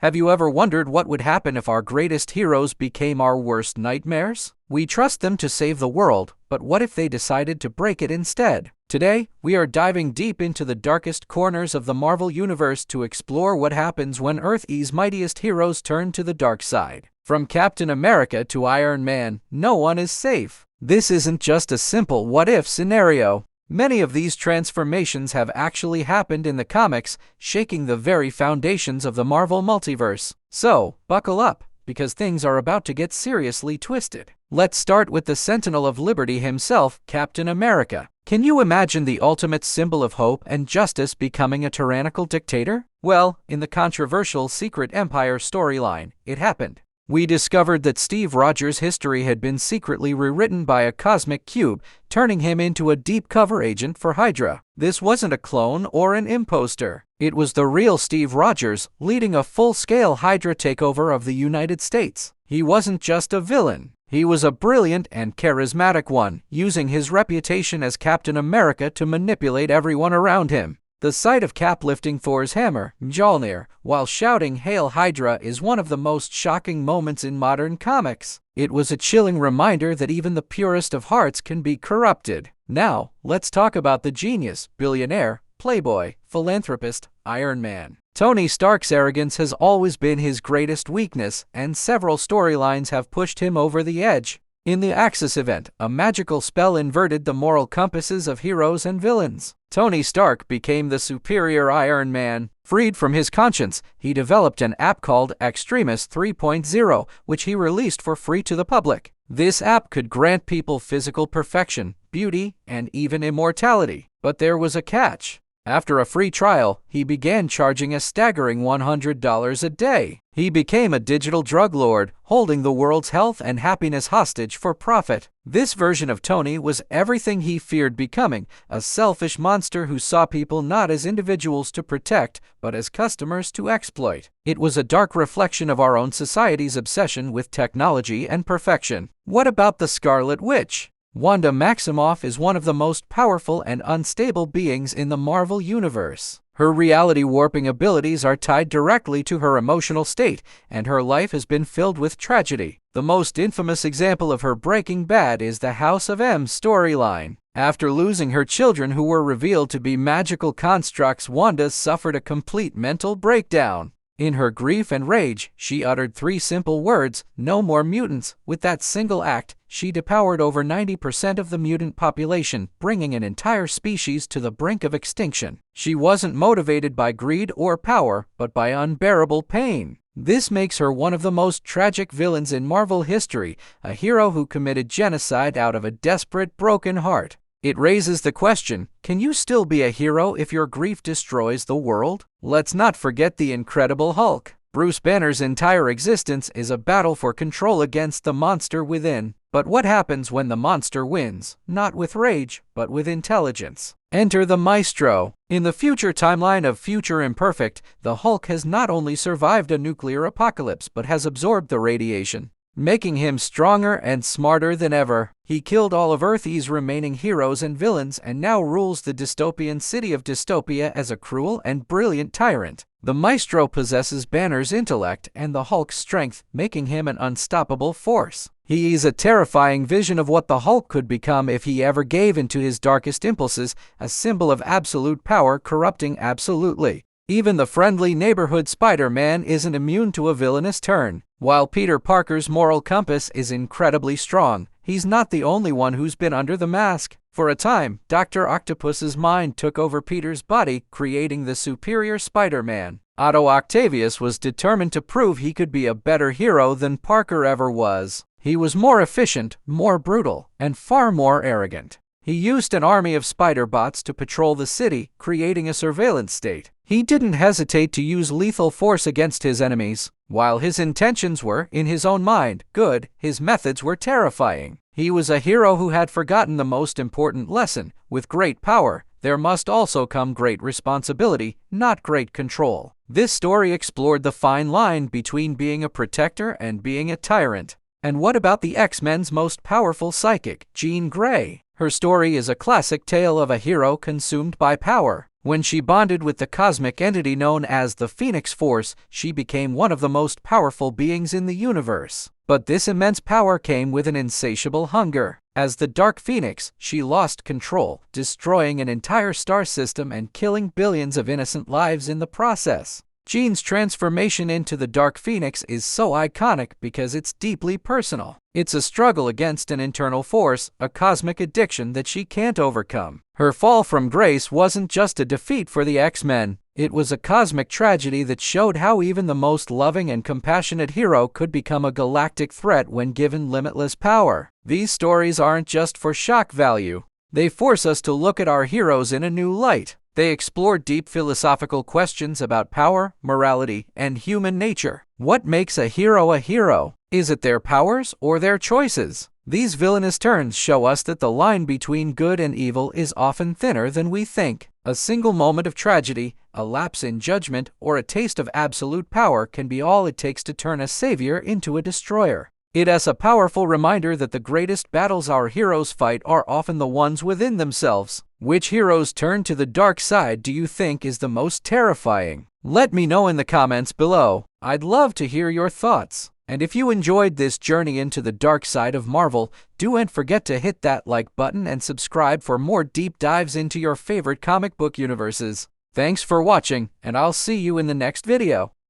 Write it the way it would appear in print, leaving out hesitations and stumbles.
Have you ever wondered what would happen if our greatest heroes became our worst nightmares? We trust them to save the world, but what if they decided to break it instead? Today, we are diving deep into the darkest corners of the Marvel Universe to explore what happens when Earth's mightiest heroes turn to the dark side. From Captain America to Iron Man, no one is safe. This isn't just a simple what-if scenario. Many of these transformations have actually happened in the comics, shaking the very foundations of the Marvel multiverse. So, buckle up, because things are about to get seriously twisted. Let's start with the Sentinel of Liberty himself, Captain America. Can you imagine the ultimate symbol of hope and justice becoming a tyrannical dictator? Well, in the controversial Secret Empire storyline, it happened. We discovered that Steve Rogers' history had been secretly rewritten by a cosmic cube, turning him into a deep cover agent for Hydra. This wasn't a clone or an imposter. It was the real Steve Rogers, leading a full-scale Hydra takeover of the United States. He wasn't just a villain. He was a brilliant and charismatic one, using his reputation as Captain America to manipulate everyone around him. The sight of Cap lifting Thor's hammer, Mjolnir, while shouting "Hail Hydra" is one of the most shocking moments in modern comics. It was a chilling reminder that even the purest of hearts can be corrupted. Now, let's talk about the genius, billionaire, playboy, philanthropist, Iron Man. Tony Stark's arrogance has always been his greatest weakness, and several storylines have pushed him over the edge. In the Axis event, a magical spell inverted the moral compasses of heroes and villains. Tony Stark became the superior Iron Man. Freed from his conscience, he developed an app called Extremis 3.0, which he released for free to the public. This app could grant people physical perfection, beauty, and even immortality. But there was a catch. After a free trial, he began charging a staggering $100 a day. He became a digital drug lord, holding the world's health and happiness hostage for profit. This version of Tony was everything he feared becoming, a selfish monster who saw people not as individuals to protect, but as customers to exploit. It was a dark reflection of our own society's obsession with technology and perfection. What about the Scarlet Witch? Wanda Maximoff is one of the most powerful and unstable beings in the Marvel Universe. Her reality-warping abilities are tied directly to her emotional state, and her life has been filled with tragedy. The most infamous example of her breaking bad is the House of M storyline. After losing her children who were revealed to be magical constructs, Wanda suffered a complete mental breakdown. In her grief and rage, she uttered 3 simple words, "No more mutants." With that single act, she depowered over 90% of the mutant population, bringing an entire species to the brink of extinction. She wasn't motivated by greed or power, but by unbearable pain. This makes her one of the most tragic villains in Marvel history, a hero who committed genocide out of a desperate, broken heart. It raises the question, can you still be a hero if your grief destroys the world? Let's not forget the Incredible Hulk. Bruce Banner's entire existence is a battle for control against the monster within. But what happens when the monster wins? Not with rage, but with intelligence. Enter the Maestro. In the future timeline of Future Imperfect, the Hulk has not only survived a nuclear apocalypse but has absorbed the radiation, making him stronger and smarter than ever. He killed all of Earth's remaining heroes and villains and now rules the dystopian city of Dystopia as a cruel and brilliant tyrant. The Maestro possesses Banner's intellect and the Hulk's strength, making him an unstoppable force. He is a terrifying vision of what the Hulk could become if he ever gave into his darkest impulses, a symbol of absolute power corrupting absolutely. Even the friendly neighborhood Spider-Man isn't immune to a villainous turn. While Peter Parker's moral compass is incredibly strong, he's not the only one who's been under the mask. For a time, Dr. Octopus's mind took over Peter's body, creating the superior Spider-Man. Otto Octavius was determined to prove he could be a better hero than Parker ever was. He was more efficient, more brutal, and far more arrogant. He used an army of spider-bots to patrol the city, creating a surveillance state. He didn't hesitate to use lethal force against his enemies. While his intentions were, in his own mind, good, his methods were terrifying. He was a hero who had forgotten the most important lesson: with great power, there must also come great responsibility, not great control. This story explored the fine line between being a protector and being a tyrant. And what about the X-Men's most powerful psychic, Jean Grey? Her story is a classic tale of a hero consumed by power. When she bonded with the cosmic entity known as the Phoenix Force, she became one of the most powerful beings in the universe. But this immense power came with an insatiable hunger. As the Dark Phoenix, she lost control, destroying an entire star system and killing billions of innocent lives in the process. Jean's transformation into the Dark Phoenix is so iconic because it's deeply personal. It's a struggle against an internal force, a cosmic addiction that she can't overcome. Her fall from grace wasn't just a defeat for the X-Men. It was a cosmic tragedy that showed how even the most loving and compassionate hero could become a galactic threat when given limitless power. These stories aren't just for shock value. They force us to look at our heroes in a new light. They explore deep philosophical questions about power, morality, and human nature. What makes a hero a hero? Is it their powers or their choices? These villainous turns show us that the line between good and evil is often thinner than we think. A single moment of tragedy, a lapse in judgment, or a taste of absolute power can be all it takes to turn a savior into a destroyer. It is a powerful reminder that the greatest battles our heroes fight are often the ones within themselves. Which hero's turn to the dark side do you think is the most terrifying? Let me know in the comments below. I'd love to hear your thoughts. And if you enjoyed this journey into the dark side of Marvel, don't forget to hit that like button and subscribe for more deep dives into your favorite comic book universes. Thanks for watching, and I'll see you in the next video.